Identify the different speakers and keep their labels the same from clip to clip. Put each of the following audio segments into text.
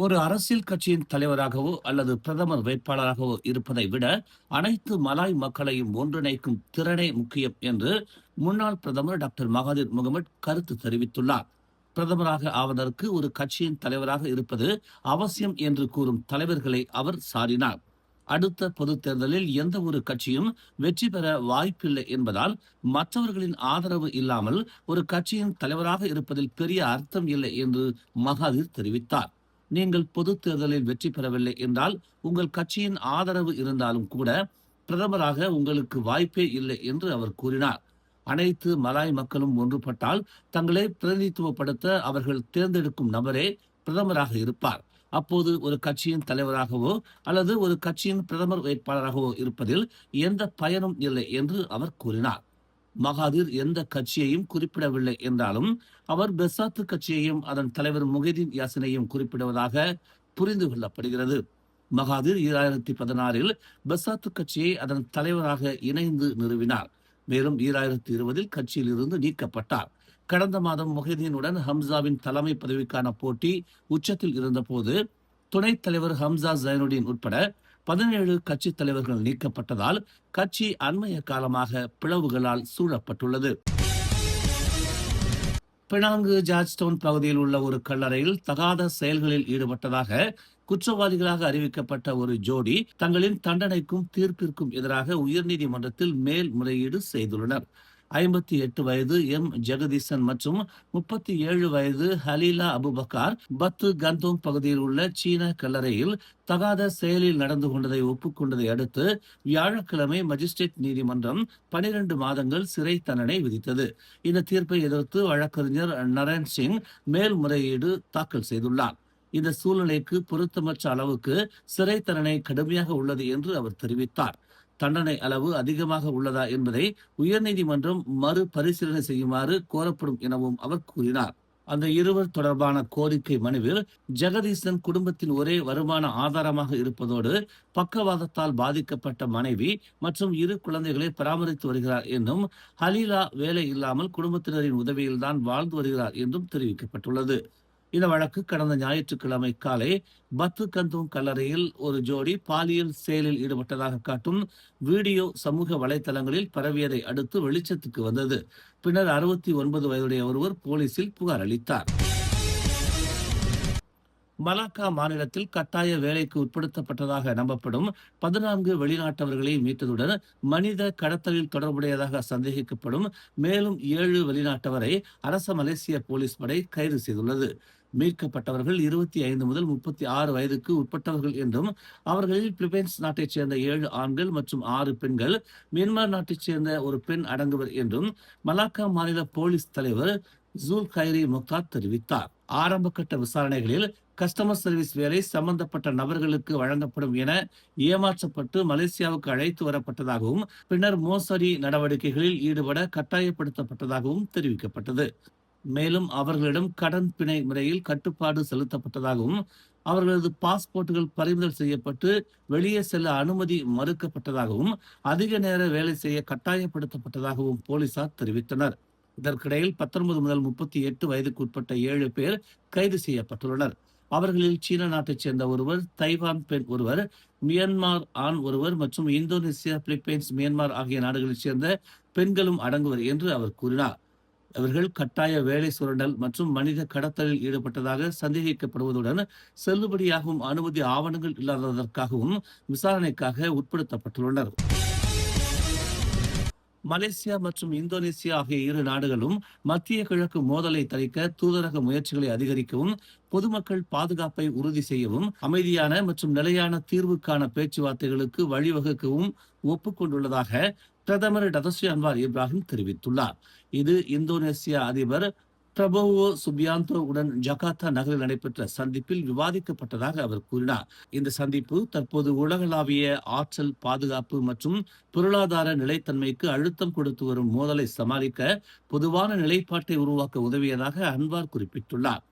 Speaker 1: ஒரு அரசியல் கட்சியின் தலைவராகவோ அல்லது பிரதமர் வேட்பாளராகவோ இருப்பதை விட அனைத்து மலாய் மக்களையும் ஒன்றிணைக்கும் திறனே முக்கியம் என்று முன்னாள் பிரதமர் டாக்டர் மகாதீர் முகமது கருத்து தெரிவித்துள்ளார். பிரதமராக ஆவதற்கு ஒரு கட்சியின் தலைவராக இருப்பது அவசியம் என்று கூறும் தலைவர்களை அவர் சாடினார். அடுத்த பொதுத் தேர்தலில் எந்த ஒரு கட்சியும் வெற்றி பெற வாய்ப்பில்லை என்பதால் மற்றவர்களின் ஆதரவு இல்லாமல் ஒரு கட்சியின் தலைவராக இருப்பதில் பெரிய அர்த்தம் இல்லை என்று மகாதீர் தெரிவித்தார். நீங்கள் பொது தேர்தலில் வெற்றி பெறவில்லை என்றால் உங்கள் கட்சியின் ஆதரவு இருந்தாலும் கூட பிரதமராக உங்களுக்கு வாய்ப்பே இல்லை என்று அவர் கூறினார். அனைத்து மலாய் மக்களும் ஒன்றுபட்டால் தங்களை பிரதிநிதித்துவப்படுத்த அவர்கள் தேர்ந்தெடுக்கும் நபரே பிரதமராக இருப்பார். அப்போது ஒரு கட்சியின் தலைவராகவோ அல்லது ஒரு கட்சியின் பிரதமர் வேட்பாளராகவோ இருப்பதில் எந்த பயனும் இல்லை என்று அவர் கூறினார். மகாதீர் எந்த கட்சியையும் குறிப்பிடவில்லை என்றாலும் அவர் பெசாத்து கட்சியையும் அதன் தலைவர் முஹிதீன் யாசினையும் குறிப்பிடுவதாக புரிந்து கொள்ளப்படுகிறது. மகாதீர் 2016 பெசாத்து கட்சியை அதன் தலைவராக இணைந்து நிறுவினார். மேலும் 2020 கட்சியில் இருந்து நீக்கப்பட்டார். கடந்த மாதம் முஹிதீனுடன் ஹம்சாவின் தலைமை பதவிக்கான போட்டி உச்சத்தில் இருந்தபோது துணைத் தலைவர் ஹம்சா ஜைனுடீன் உட்பட 17 கட்சி தலைவர்கள் நீக்கப்பட்டதால் கட்சி அண்மைய காலமாக பிளவுகளால் சூழப்பட்டுள்ளது. பினாங்கு ஜார்ஜ்டவுன் பகுதியில் உள்ள ஒரு கல்லறையில் தகாத செயல்களில் ஈடுபட்டதாக குற்றவாளிகளாக அறிவிக்கப்பட்ட ஒரு ஜோடி தங்களின் தண்டனைக்கும் தீர்ப்பிற்கும் எதிராக உயர்நீதிமன்றத்தில் மேல்முறையீடு செய்துள்ளனர். 58 வயது ஜெகதீசன் மற்றும் 37 வயது ஹலீலா அபுபக்கார் பத்து கந்தோங் பகுதியில் உள்ள சீன கல்லறையில் தகாத செயலில் நடந்து கொண்டதை ஒப்புக்கொண்டதை அடுத்து வியாழக்கிழமை மஜிஸ்ட்ரேட் நீதிமன்றம் 12 மாதங்கள் சிறை தண்டனை விதித்தது. இந்த தீர்ப்பை எதிர்த்து வழக்கறிஞர் நரேன் சிங் மேல்முறையீடு தாக்கல் செய்துள்ளார். இந்த சூழ்நிலைக்கு பொருத்தமற்ற அளவுக்கு சிறை தண்டனை கடுமையாக உள்ளது என்று அவர் தெரிவித்தார். தண்டனை அளவு அதிகமாக உள்ளதா என்பதை உயர்நீதிமன்றம் மறுபரிசீலனை செய்யுமாறு கோரப்படும் எனவும் அவர் கூறினார். அந்த இருவர் தொடர்பான கோரிக்கை மனுவில் ஜெகதீசன் குடும்பத்தின் ஒரே வருமான ஆதாரமாக இருப்பதோடு பக்கவாதத்தால் பாதிக்கப்பட்ட மனைவி மற்றும் 2 குழந்தைகளை பராமரித்து வருகிறார் என்றும் ஹலீலா வேலை இல்லாமல் குடும்பத்தினரின் உதவியில்தான் வாழ்ந்து வருகிறார் என்றும் தெரிவிக்கப்பட்டுள்ளது. இந்த வழக்கு கடந்த ஞாயிற்றுக்கிழமை காலை பத்து கந்தோங் கல்லறையில் ஒரு ஜோடி பாலியல் செயலில் ஈடுபட்டதாக காட்டும் வீடியோ சமூக வலைதளங்களில் பரவியதை அடுத்து வெளிச்சத்துக்கு வந்தது. பின்னர் 69 வயதுடைய ஒருவர் போலீசில் புகார் அளித்தார். மலாக்கா மாநிலத்தில் கட்டாய வேலைக்கு உட்படுத்தப்பட்டதாக நம்பப்படும் 14 வெளிநாட்டவர்களை மீட்டதுடன் மனித கடத்தலில் தொடர்புடையதாக சந்தேகிக்கப்படும் மேலும் 7 வெளிநாட்டவரை அரச மலேசிய போலீஸ் படை கைது செய்துள்ளது. மீட்கப்பட்டவர்கள் 25 முதல் 36 வயதுக்கு உட்பட்டவர்கள் என்றும் அவர்களில் பிலிப்பைன்ஸ் நாட்டைச் சேர்ந்த 7 ஆண்கள் மற்றும் 6 பெண்கள், மியான்மர் நாட்டைச் சேர்ந்த ஒரு பெண் அடங்குவர் என்றும் மலாக்கா மாநில போலீஸ் தலைவர் ஜூல் கைரி முக்தார் தெரிவித்தார். ஆரம்ப கட்ட விசாரணைகளில் கஸ்டமர் சர்வீஸ் வேலை சம்பந்தப்பட்ட நபர்களுக்கு வழங்கப்படும் என ஏமாற்றப்பட்டு மலேசியாவுக்கு அழைத்து வரப்பட்டதாகவும் பின்னர் மோசடி நடவடிக்கைகளில் ஈடுபட கட்டாயப்படுத்தப்பட்டதாகவும் தெரிவிக்கப்பட்டது. மேலும் அவர்களிடம் கடன் பிணை முறையில் கட்டுப்பாடு செலுத்தப்பட்டதாகவும் அவர்களது பாஸ்போர்ட்டுகள் பறிமுதல் செய்யப்பட்டு வெளியே செல்ல அனுமதி மறுக்கப்பட்டதாகவும் அதிக நேர வேலை செய்ய கட்டாயப்படுத்தப்பட்டதாகவும் போலீசார் தெரிவித்தனர். இதற்கிடையில் 19 முதல் 38 வயதுக்கு உட்பட்ட 7 பேர் கைது செய்யப்பட்டுள்ளனர். அவர்களில் சீன நாட்டைச் சேர்ந்த ஒருவர், தைவான் பெண் ஒருவர், மியான்மர் ஆண் ஒருவர் மற்றும் இந்தோனேசியா, பிலிப்பைன்ஸ், மியான்மர் ஆகிய நாடுகளைச் சேர்ந்த பெண்களும் அடங்குவர் என்று அவர் கூறினார். அவர்கள் கட்டாய வேலை சுரண்டல் மற்றும் மனித கடத்தலில் ஈடுபட்டதாக சந்தேகிக்கப்படுவதுடன் செல்லுபடியாகும் அனுமதி ஆவணங்கள் இல்லாததற்காகவும் விசாரணைக்காக உட்படுத்தப்பட்டுள்ளனர். மலேசியா மற்றும் இந்தோனேசியா ஆகிய 2 நாடுகளும் மத்திய கிழக்கு மோதலை தணிக்க தூதரக முயற்சிகளை அதிகரிக்கவும் பொதுமக்கள் பாதுகாப்பை உறுதி செய்யவும் அமைதியான மற்றும் நிலையான தீர்வுக்கான பேச்சுவார்த்தைகளுக்கு வழிவகுக்கவும் ஒப்புக்கொண்டுள்ளதாக பிரதமர் டதஸ்ரீ அன்வார் இப்ராஹிம் தெரிவித்துள்ளார். இது இந்தோனேசியா அதிபர் பிரபோவோ சுபியாந்தோ உடன் ஜகார்த்தா நகரில் நடைபெற்ற சந்திப்பில் விவாதிக்கப்பட்டதாக அவர் கூறினார். இந்த சந்திப்பு தற்போது உலகளாவிய ஆற்றல், பாதுகாப்பு மற்றும் பொருளாதார நிலைத்தன்மைக்கு அழுத்தம் கொடுத்து வரும் மோதலை சமாளிக்க பொதுவான நிலைப்பாட்டை உருவாக்க உதவியதாக அன்வார் குறிப்பிட்டுள்ளார்.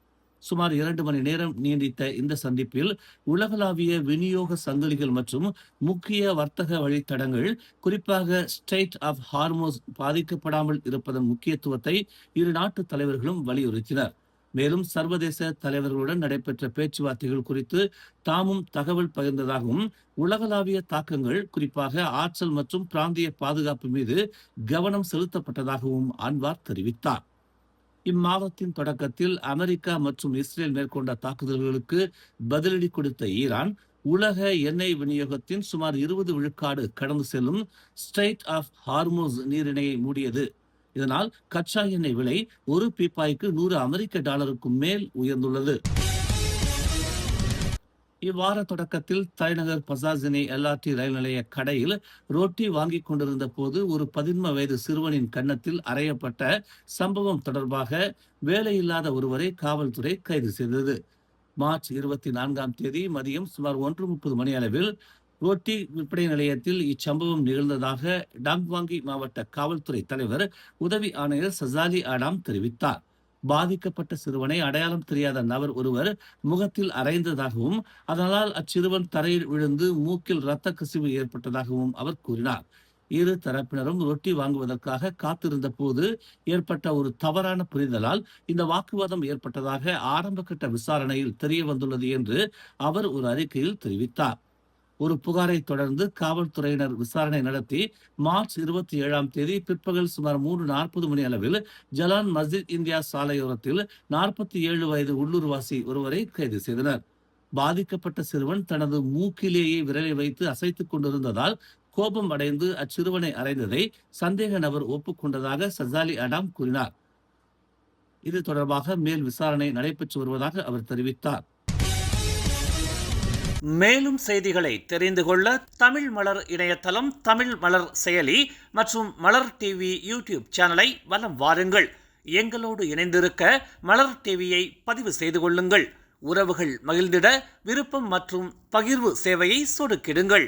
Speaker 1: சுமார் 2 மணி நேரம் நீடித்த இந்த சந்திப்பில் உலகளாவிய விநியோக சங்கிலிகள் மற்றும் முக்கிய வர்த்தக வழித்தடங்கள், குறிப்பாக ஸ்ட்ரெய்ட் ஆஃப் ஹார்மோஸ் பாதிக்கப்படாமல் இருப்பதன் முக்கியத்துவத்தை 2 நாட்டு தலைவர்களும் வலியுறுத்தினர். மேலும் சர்வதேச தலைவர்களுடன் நடைபெற்ற பேச்சுவார்த்தைகள் குறித்து தாமும் தகவல் பகிர்ந்ததாகவும் உலகளாவிய தாக்கங்கள் குறிப்பாக ஆற்றல் மற்றும் பிராந்திய பாதுகாப்பு மீது கவனம் செலுத்தப்பட்டதாகவும் அன்வார் தெரிவித்தார். இம்மாதத்தின் தொடக்கத்தில் அமெரிக்கா மற்றும் இஸ்ரேல் மேற்கொண்ட தாக்குதல்களுக்கு பதிலடி கொடுத்த ஈரான் உலக எண்ணெய் விநியோகத்தின் சுமார் 20 விழுக்காடு கடந்து செல்லும் ஸ்ட்ரெய்ட் ஆஃப் ஹார்மோஸ் நீரிணையை மூடியது. இதனால் கச்சா எண்ணெய் விலை ஒரு பீப்பாய்க்கு $100 மேல் உயர்ந்துள்ளது. இவ்வார தொடக்கத்தில் தலைநகர் பசாசினி LRT ரயில் நிலைய கடையில் ரொட்டி வாங்கிக் கொண்டிருந்த போது ஒரு 11 வயது சிறுவனின் கன்னத்தில் அறையப்பட்ட சம்பவம் தொடர்பாக வேலையில்லாத ஒருவரை காவல்துறை கைது செய்தது. மார்ச் 24ஆம் தேதி மதியம் சுமார் 1:30 மணி அளவில் ரொட்டி விற்பனை நிலையத்தில் இச்சம்பவம் நிகழ்ந்ததாக டாங்வாங்கி மாவட்ட காவல்துறை தலைவர் உதவி ஆணையர் சசாலி ஆடாம் தெரிவித்தார். பாதிக்கப்பட்ட சிறுவனை அடையாளம் தெரியாத நபர் ஒருவர் முகத்தில் அறைந்ததாகவும் அதனால் அச்சிறுவன் தரையில் விழுந்து மூக்கில் இரத்த கசிவு ஏற்பட்டதாகவும் அவர் கூறினார். இரு தரப்பினரும் ரொட்டி வாங்குவதற்காக காத்திருந்த போது ஏற்பட்ட ஒரு தவறான புரிதலால் இந்த வாக்குவாதம் ஏற்பட்டதாக ஆரம்பகட்ட விசாரணையில் தெரிய வந்துள்ளது என்று அவர் ஒரு அறிக்கையில் தெரிவித்தார். ஒரு புகாரை தொடர்ந்து காவல்துறையினர் விசாரணை நடத்தி மார்ச் 27ஆம் தேதி பிற்பகல் சுமார் 3:40 மணி அளவில் ஜலான் மஸ்ஜித் இந்தியா சாலையோரத்தில் 47 வயது உள்ளூர்வாசி ஒருவரை கைது செய்தனர். பாதிக்கப்பட்ட சிறுவன் தனது மூக்கிலேயே விரலை வைத்து அசைத்துக் கொண்டிருந்ததால் கோபம் அடைந்து அச்சிறுவனை அறைந்ததை சந்தேக நபர் ஒப்புக்கொண்டதாக சசாலி அடாம் கூறினார். இது தொடர்பாக மேல் விசாரணை நடைபெற்று வருவதாக அவர் தெரிவித்தார். மேலும் செய்திகளை தெரிந்து கொள்ள தமிழ் மலர் இணையதளம், தமிழ் மலர் செயலி மற்றும் மலர் டிவி யூடியூப் சேனலை வலம் வாருங்கள். எங்களோடு இணைந்திருக்க மலர் டிவியை பதிவு செய்து கொள்ளுங்கள். உறவுகள் மகிழ்ந்திட விருப்பம் மற்றும் பகிர்வு சேவையை சொடுக்கிடுங்கள்.